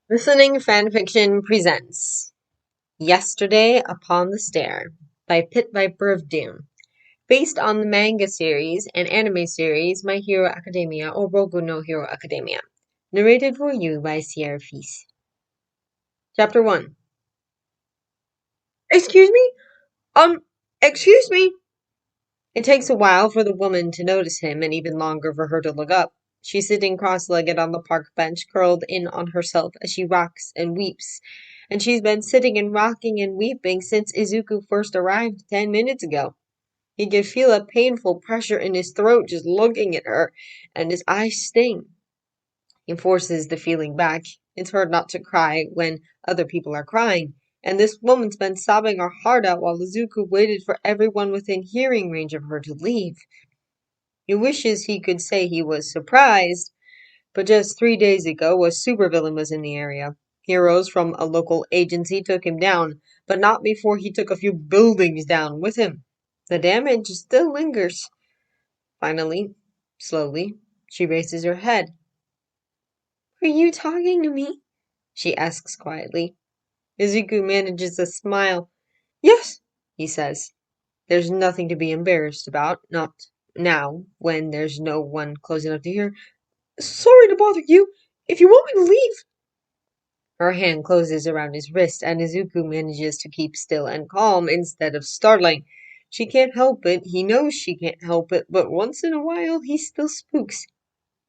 Listening Fanfiction presents Yesterday Upon the Stair by Pit Viper of Doom, based on the manga series and anime series My Hero Academia or Boku no Hero Academia. Narrated for you by Sierra Feast. Chapter 1. Excuse me? Excuse me? It takes a while for the woman to notice him and even longer for her to look up. She's sitting cross-legged on the park bench, curled in on herself as she rocks and weeps. And she's been sitting and rocking and weeping since Izuku first arrived 10 minutes ago. He could feel a painful pressure in his throat just looking at her, and his eyes sting. He forces the feeling back. It's hard not to cry when other people are crying, and this woman's been sobbing her heart out while Izuku waited for everyone within hearing range of her to leave. He wishes he could say he was surprised, but just 3 days ago a supervillain was in the area. Heroes from a local agency took him down, but not before he took a few buildings down with him. The damage still lingers. Finally, slowly, she raises her head. "Are you talking to me?" she asks quietly. Izuku manages a smile. "Yes," he says. "There's nothing to be embarrassed about, not now, when there's no one close enough to hear. Sorry to bother you. If you want me to leave." Her hand closes around his wrist, and Izuku manages to keep still and calm instead of startling. She can't help it, he knows she can't help it, but once in a while he still spooks.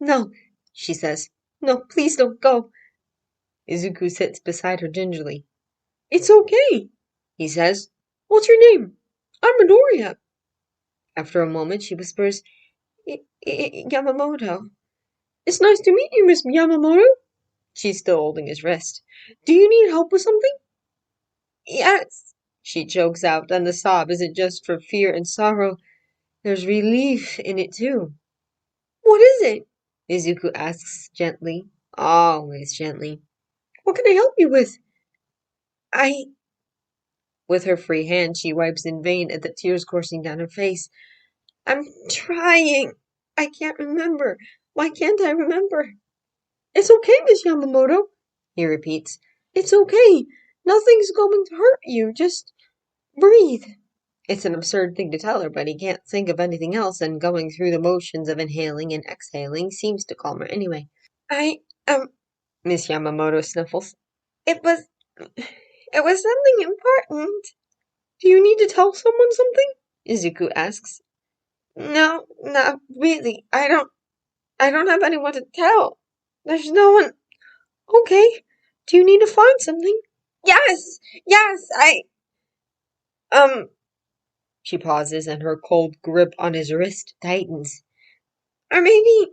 "No," she says. "No, please don't go." Izuku sits beside her gingerly. "It's okay," he says. "What's your name?" "I'm Midoriya." After a moment she whispers, "Yamamoto." "It's nice to meet you, Miss Yamamoto." She's still holding his wrist. "Do you need help with something?" "Yes," she chokes out, and the sob isn't just for fear and sorrow. There's relief in it too. "What is it?" Izuku asks gently. Always gently. "What can I help you with?" I... With her free hand, she wipes in vain at the tears coursing down her face. "I'm trying. I can't remember. Why can't I remember?" "It's okay, Miss Yamamoto," he repeats. "It's okay. Nothing's going to hurt you. Just breathe." It's an absurd thing to tell her, but he can't think of anything else, and going through the motions of inhaling and exhaling seems to calm her anyway. I, Miss Yamamoto sniffles. It was, it was something important." "Do you need to tell someone something?" Izuku asks. "No, not really. I don't have anyone to tell. There's no one." "Okay. Do you need to find something?" "Yes, yes, um, she pauses and her cold grip on his wrist tightens. "Or maybe,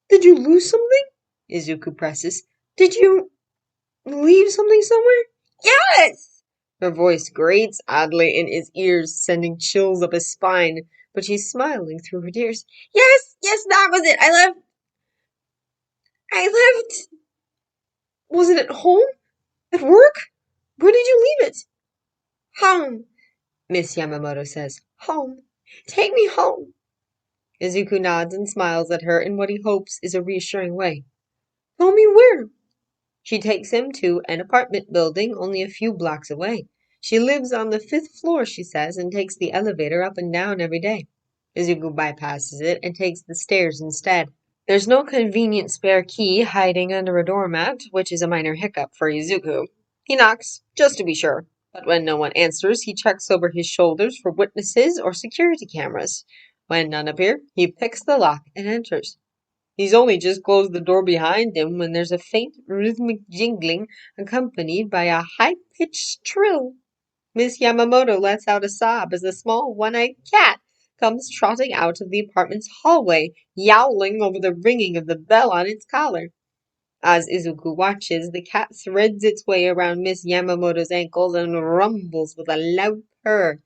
did you lose something?" Izuku presses. "Did you leave something somewhere?" "Yes!" Her voice grates oddly in his ears, sending chills up his spine, but she's smiling through her tears. "Yes, yes, that was it. I left. Was it at home? At work? Where did you leave it?" "Home," Miss Yamamoto says. "Home. Take me home." Izuku nods and smiles at her in what he hopes is a reassuring way. "Tell me where." She takes him to an apartment building only a few blocks away. She lives on the 5th floor, she says, and takes the elevator up and down every day. Izuku bypasses it and takes the stairs instead. There's no convenient spare key hiding under a doormat, which is a minor hiccup for Izuku. He knocks, just to be sure, but when no one answers, he checks over his shoulders for witnesses or security cameras. When none appear, he picks the lock and enters. He's only just closed the door behind him when there's a faint rhythmic jingling accompanied by a high-pitched trill. Miss Yamamoto lets out a sob as a small one-eyed cat comes trotting out of the apartment's hallway, yowling over the ringing of the bell on its collar. As Izuku watches, the cat threads its way around Miss Yamamoto's ankles and rumbles with a loud purr.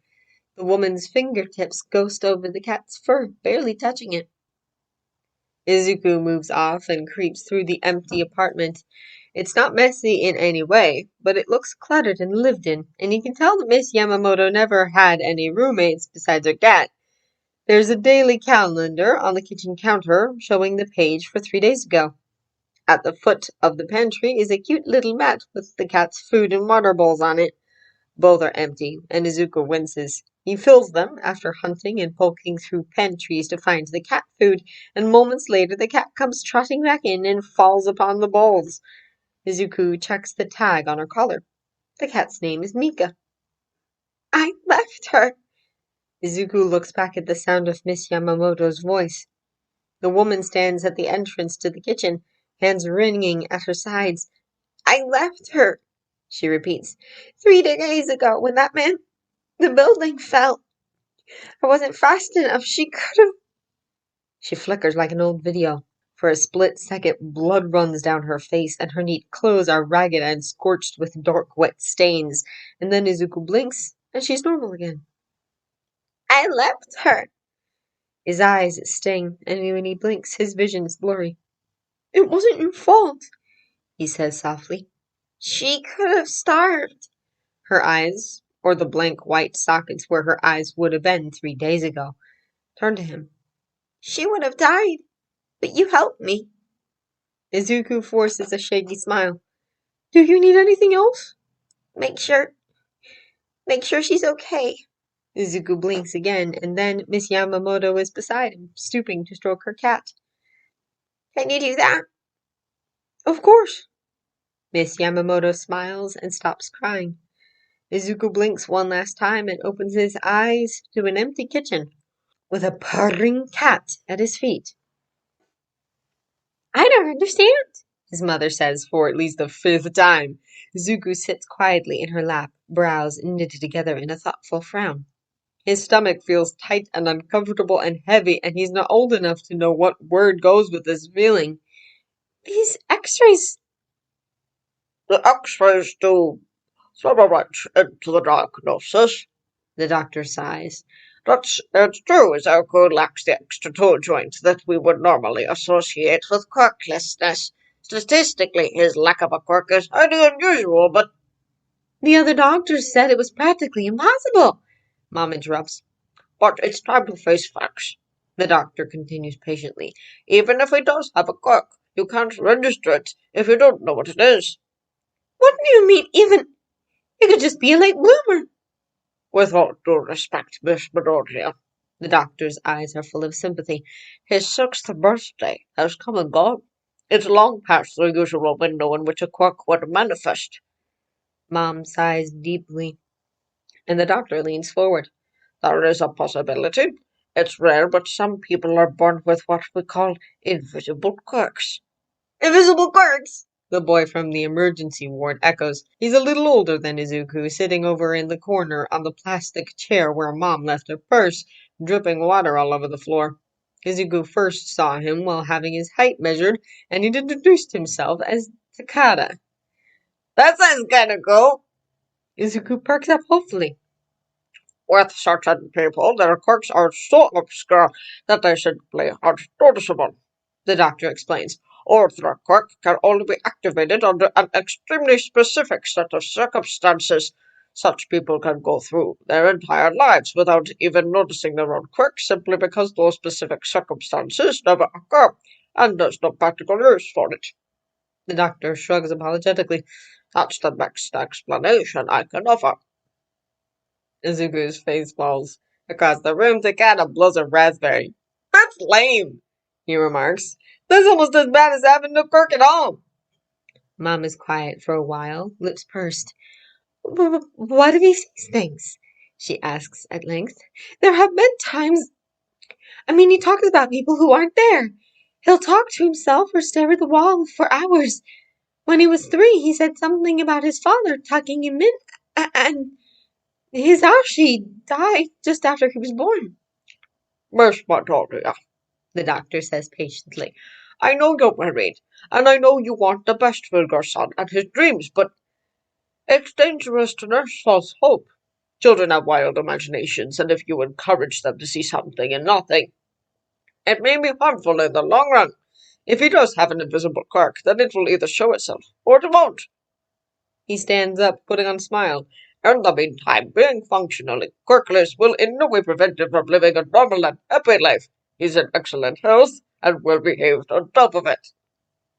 The woman's fingertips ghost over the cat's fur, barely touching it. Izuku moves off and creeps through the empty apartment. It's not messy in any way, but it looks cluttered and lived in, and you can tell that Miss Yamamoto never had any roommates besides her cat. There's a daily calendar on the kitchen counter showing the page for 3 days ago. At the foot of the pantry is a cute little mat with the cat's food and water bowls on it. Both are empty, and Izuku winces. He fills them after hunting and poking through pantries to find the cat food, and moments later the cat comes trotting back in and falls upon the bowls. Izuku checks the tag on her collar. The cat's name is Mika. I left her. Izuku looks back at the sound of Miss Yamamoto's voice. The woman stands at the entrance to the kitchen, hands wringing at her sides. I left her, she repeats. 3 days ago, when the building fell. I wasn't fast enough. She could have. She flickers like an old video. For a split second, blood runs down her face, and her neat clothes are ragged and scorched with dark, wet stains. And then Izuku blinks, and she's normal again. I left her. His eyes sting, and when he blinks, his vision's blurry. It wasn't your fault, he says softly. She could have starved. Her eyes, or the blank white sockets where her eyes would have been 3 days ago, turn to him. She would have died, but you helped me. Izuku forces a shaky smile. Do you need anything else? Make sure she's okay. Izuku blinks again, and then Miss Yamamoto is beside him, stooping to stroke her cat. Can you do that? Of course. Miss Yamamoto smiles and stops crying. Izuku blinks one last time and opens his eyes to an empty kitchen, with a purring cat at his feet. I don't understand, his mother says for at least the 5th time. Izuku sits quietly in her lap, brows knitted together in a thoughtful frown. His stomach feels tight and uncomfortable and heavy, and he's not old enough to know what word goes with this feeling. These x-rays. The x-rays do right into the diagnosis, the doctor sighs. It's true, Izuku lacks the extra toe joint that we would normally associate with quirklessness. Statistically, his lack of a quirk is highly unusual, but... The other doctors said it was practically impossible, Mom interrupts. But it's time to face facts, the doctor continues patiently. Even if he does have a quirk, you can't register it if you don't know what it is. What do you mean, even? He could just be a late bloomer. With all due respect, Miss Midoriya, the doctor's eyes are full of sympathy. His 6th birthday has come and gone. It's long past the usual window in which a quirk would manifest. Mom sighs deeply, and the doctor leans forward. There is a possibility. It's rare, but some people are born with what we call invisible quirks. Invisible quirks? The boy from the emergency ward echoes. He's a little older than Izuku, sitting over in the corner on the plastic chair where Mom left her purse, dripping water all over the floor. Izuku first saw him while having his height measured, and he'd introduced himself as Takada. That sounds kinda cool. Izuku perks up hopefully. With certain people, their quirks are so obscure that they simply aren't noticeable, the doctor explains. Or their quirk can only be activated under an extremely specific set of circumstances. Such people can go through their entire lives without even noticing their own quirk simply because those specific circumstances never occur, and there's no practical use for it. The doctor shrugs apologetically. That's the best explanation I can offer. Izuku's face falls. Across the room, Takada blows a raspberry. That's lame, he remarks. That's almost as bad as having no quirk at all. Mom is quiet for a while, lips pursed. Why do he say things? She asks at length. There have been times... he talks about people who aren't there. He'll talk to himself or stare at the wall for hours. When he was 3, he said something about his father tucking him in, and his Ashi died just after he was born. Miss Midoriya, the doctor says patiently. I know you're worried, and I know you want the best for your son and his dreams, but it's dangerous to nurse false hope. Children have wild imaginations, and if you encourage them to see something in nothing, it may be harmful in the long run. If he does have an invisible quirk, then it will either show itself, or it won't. He stands up, putting on a smile. In the meantime, being functionally quirkless will in no way prevent him from living a normal and happy life. He's in excellent health, and well behaved on top of it.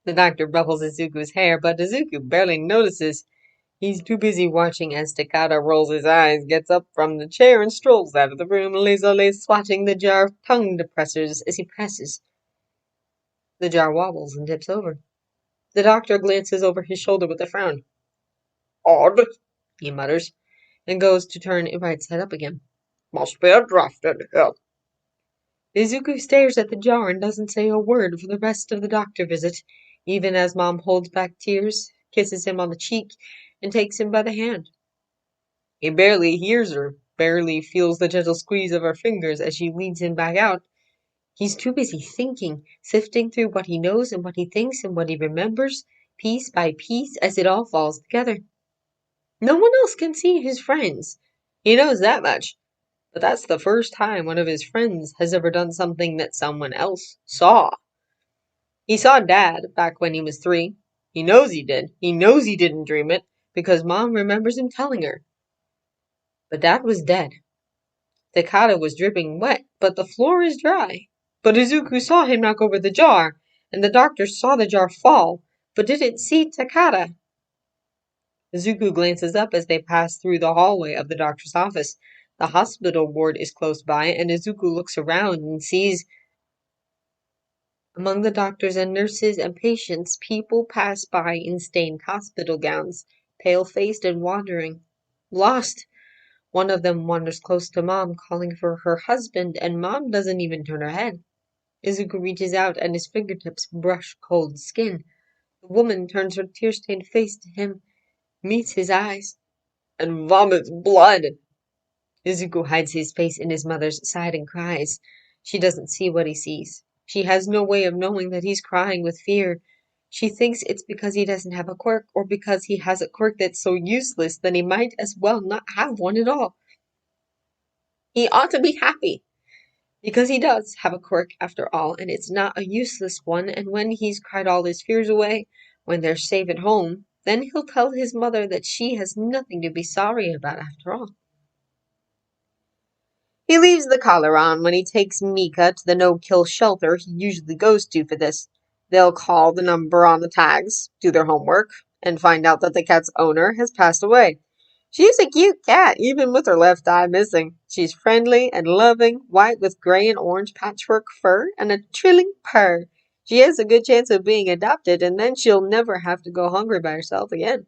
The doctor ruffles Izuku's hair, but Izuku barely notices. He's too busy watching as Takada rolls his eyes, gets up from the chair, and strolls out of the room, lazily swatting the jar of tongue depressors as he passes. The jar wobbles and tips over. The doctor glances over his shoulder with a frown. Odd, he mutters, and goes to turn it right side up again. Must be a draft in here. Izuku stares at the jar and doesn't say a word for the rest of the doctor visit, even as Mom holds back tears, kisses him on the cheek, and takes him by the hand. He barely hears her, barely feels the gentle squeeze of her fingers as she leads him back out. He's too busy thinking, sifting through what he knows and what he thinks and what he remembers, piece by piece, as it all falls together. No one else can see his friends. He knows that much. But that's the first time one of his friends has ever done something that someone else saw. He saw Dad back when he was 3. He knows he did. He knows he didn't dream it, because Mom remembers him telling her. But Dad was dead. Takada was dripping wet, but the floor is dry. But Izuku saw him knock over the jar, and the doctor saw the jar fall, but didn't see Takada. Izuku glances up as they pass through the hallway of the doctor's office. The hospital ward is close by, and Izuku looks around and sees among the doctors and nurses and patients, people pass by in stained hospital gowns, pale-faced and wandering. Lost. One of them wanders close to Mom, calling for her husband, and Mom doesn't even turn her head. Izuku reaches out and his fingertips brush cold skin. The woman turns her tear-stained face to him, meets his eyes, and vomits blood. Izuku hides his face in his mother's side and cries. She doesn't see what he sees. She has no way of knowing that he's crying with fear. She thinks it's because he doesn't have a quirk, or because he has a quirk that's so useless that he might as well not have one at all. He ought to be happy, because he does have a quirk after all, and it's not a useless one, and when he's cried all his fears away, when they're safe at home, then he'll tell his mother that she has nothing to be sorry about after all. He leaves the collar on when he takes Mika to the no-kill shelter he usually goes to for this. They'll call the number on the tags, do their homework, and find out that the cat's owner has passed away. She's a cute cat, even with her left eye missing. She's friendly and loving, white with gray and orange patchwork fur, and a trilling purr. She has a good chance of being adopted, and then she'll never have to go hungry by herself again.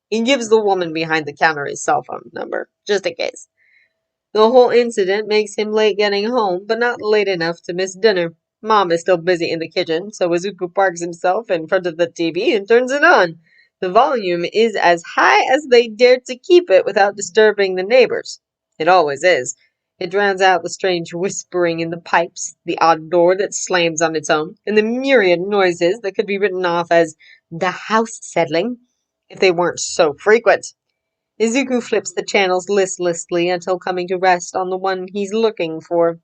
He gives the woman behind the counter his cell phone number, just in case. The whole incident makes him late getting home, but not late enough to miss dinner. Mom is still busy in the kitchen, so Izuku parks himself in front of the TV and turns it on. The volume is as high as they dared to keep it without disturbing the neighbors. It always is. It drowns out the strange whispering in the pipes, the odd door that slams on its own, and the myriad noises that could be written off as the house settling if they weren't so frequent. Izuku flips the channels listlessly until coming to rest on the one he's looking for.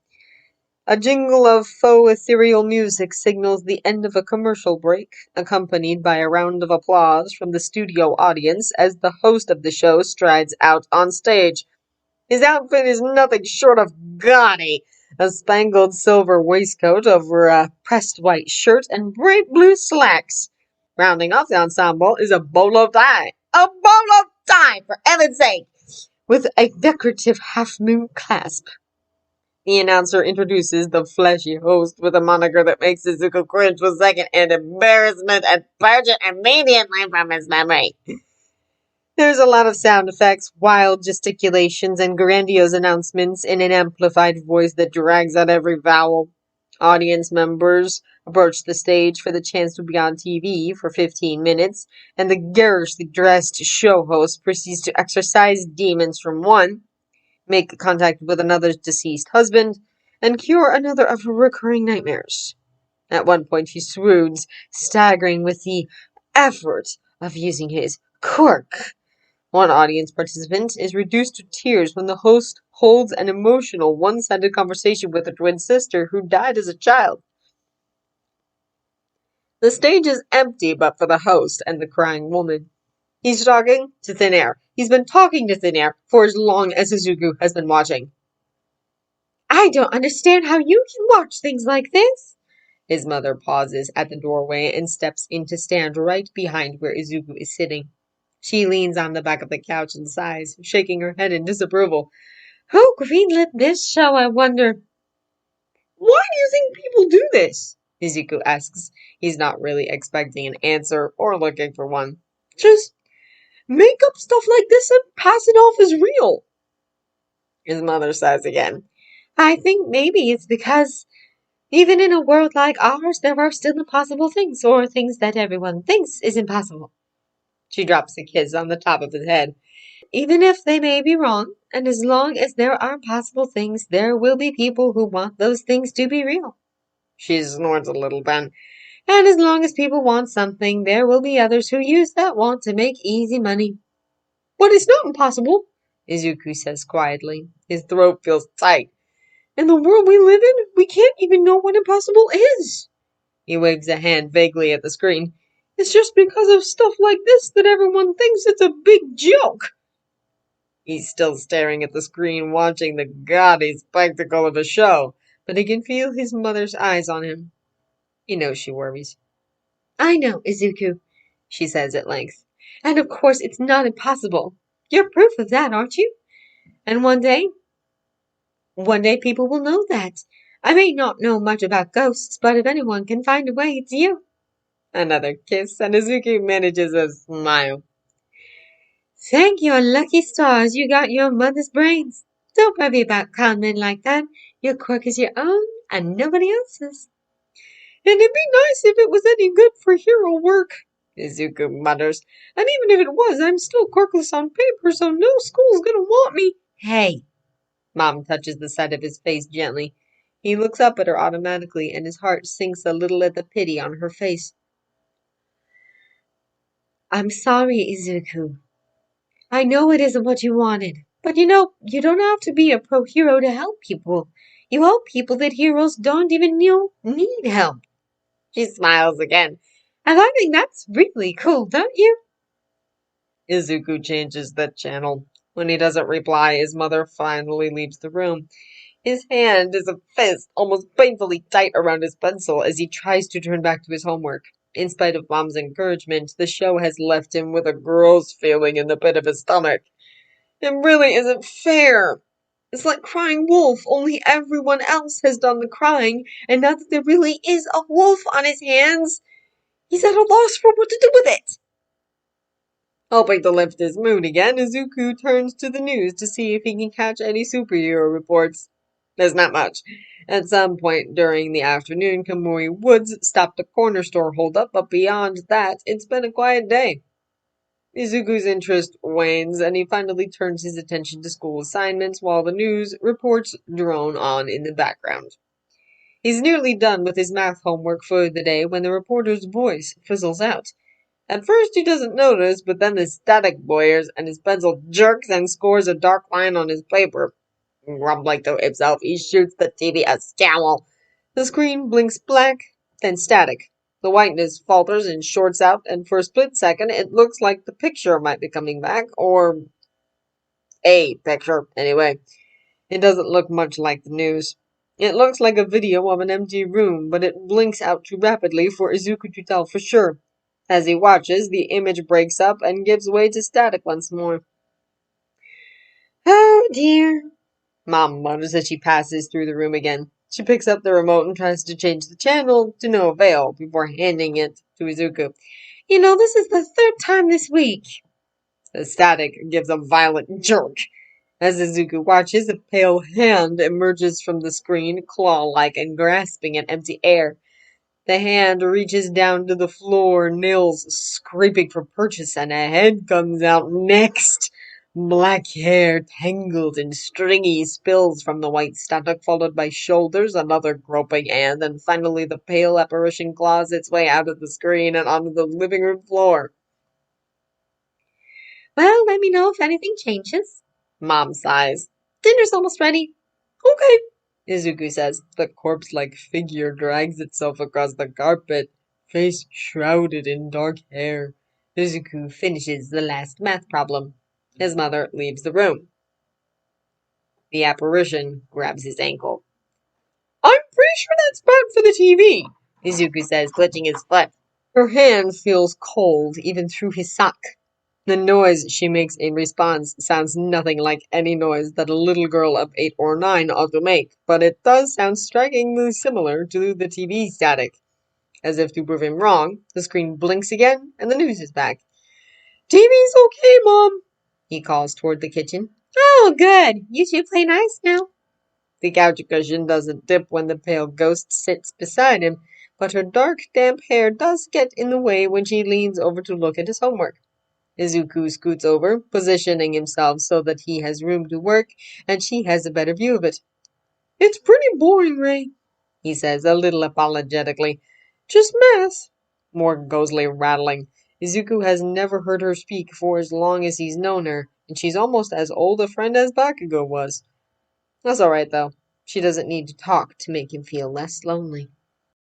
A jingle of faux ethereal music signals the end of a commercial break, accompanied by a round of applause from the studio audience as the host of the show strides out on stage. His outfit is nothing short of gaudy. A spangled silver waistcoat over a pressed white shirt and bright blue slacks. Rounding off the ensemble is a bolo tie. A bolo tie, for heaven's sake! With a decorative half-moon clasp. The announcer introduces the fleshy host with a moniker that makes Izuku cringe for a second, and embarrassment and purge it immediately from his memory. There's a lot of sound effects, wild gesticulations, and grandiose announcements in an amplified voice that drags out every vowel. Audience members approach the stage for the chance to be on TV for 15 minutes, and the garishly dressed show host proceeds to exorcise demons from one, make contact with another's deceased husband, and cure another of her recurring nightmares. At one point he swoons, staggering with the effort of using his quirk. One audience participant is reduced to tears when the host holds an emotional, one-sided conversation with her twin sister who died as a child. The stage is empty but for the host and the crying woman. He's talking to thin air. He's been talking to thin air for as long as Izuku has been watching. I don't understand how you can watch things like this, His mother pauses at the doorway and steps in to stand right behind where Izuku is sitting. She leans on the back of the couch and sighs, shaking her head in disapproval. Who greenlit this show, I wonder? Why do you think people do this? Izuku asks. He's not really expecting an answer or looking for one. Just make up stuff like this and pass it off as real. His mother says again. I think maybe it's because even in a world like ours, there are still impossible things, or things that everyone thinks is impossible. She drops a kiss on the top of his head. Even if they may be wrong, and as long as there are possible things, there will be people who want those things to be real. She snorts a little then. And as long as people want something, there will be others who use that want to make easy money. But it's not impossible, Izuku says quietly. His throat feels tight. In the world we live in, we can't even know what impossible is. He waves a hand vaguely at the screen. It's just because of stuff like this that everyone thinks it's a big joke. He's still staring at the screen, watching the gaudy spectacle of a show, but he can feel his mother's eyes on him. He knows she worries. I know, Izuku, she says at length. And of course it's not impossible. You're proof of that, aren't you? And one day people will know that. I may not know much about ghosts, but if anyone can find a way, it's you. Another kiss, and Izuku manages a smile. Thank your lucky stars you got your mother's brains. Don't worry about con men like that. Your quirk is your own and nobody else's. And it'd be nice if it was any good for hero work, Izuku mutters. And even if it was, I'm still quirkless on paper, so no school's gonna want me. Hey, Mom touches the side of his face gently. He looks up at her automatically, and his heart sinks a little at the pity on her face. I'm sorry, Izuku. I know it isn't what you wanted, but you don't have to be a pro hero to help people. You help people that heroes don't even need help. She smiles again. And I think that's really cool, don't you? Izuku changes the channel. When he doesn't reply, his mother finally leaves the room. His hand is a fist almost painfully tight around his pencil as he tries to turn back to his homework. In spite of Mom's encouragement, the show has left him with a gross feeling in the pit of his stomach. It really isn't fair. It's like crying wolf, only everyone else has done the crying, and now that there really is a wolf on his hands, he's at a loss for what to do with it. Hoping to lift his mood again, Izuku turns to the news to see if he can catch any superhero reports. There's not much. At some point during the afternoon, Kamui Woods stopped a corner store holdup, but beyond that, it's been a quiet day. Izuku's interest wanes, and he finally turns his attention to school assignments while the news reports drone on in the background. He's nearly done with his math homework for the day when the reporter's voice fizzles out. At first he doesn't notice, but then the static boyers and his pencil jerks and scores a dark line on his paper. Grumbling to himself, he shoots the TV a scowl. The screen blinks black, then static. The whiteness falters and shorts out, and for a split second it looks like the picture might be coming back, or a picture, anyway. It doesn't look much like the news. It looks like a video of an empty room, but it blinks out too rapidly for Izuku to tell for sure. As he watches, the image breaks up and gives way to static once more. Oh dear, Mom mutters as she passes through the room again. She picks up the remote and tries to change the channel, to no avail, before handing it to Izuku. This is the third time this week. The static gives a violent jerk. As Izuku watches, a pale hand emerges from the screen, claw-like and grasping at empty air. The hand reaches down to the floor, nails scraping for purchase, and a head comes out next. Black hair, tangled and stringy, spills from the white static, followed by shoulders, another groping hand, and finally the pale apparition claws its way out of the screen and onto the living room floor. Well, let me know if anything changes. Mom sighs. Dinner's almost ready. Okay, Izuku says. The corpse-like figure drags itself across the carpet, face shrouded in dark hair. Izuku finishes the last math problem. His mother leaves the room. The apparition grabs his ankle. I'm pretty sure that's bad for the TV. Izuku says, clutching his foot. Her hand feels cold even through his sock. The noise she makes in response sounds nothing like any noise that a little girl of 8 or 9 ought to make, but it does sound strikingly similar to the TV static. As if to prove him wrong, the screen blinks again and the news is back. TV's okay, Mom, he calls toward the kitchen. Oh, good. You two play nice now. The couch cushion doesn't dip when the pale ghost sits beside him, but her dark, damp hair does get in the way when she leans over to look at his homework. Izuku scoots over, positioning himself so that he has room to work and she has a better view of it. It's pretty boring, Ray, he says, a little apologetically. Just math. More ghostly rattling. Izuku has never heard her speak for as long as he's known her, and she's almost as old a friend as Bakugo was. That's all right, though. She doesn't need to talk to make him feel less lonely.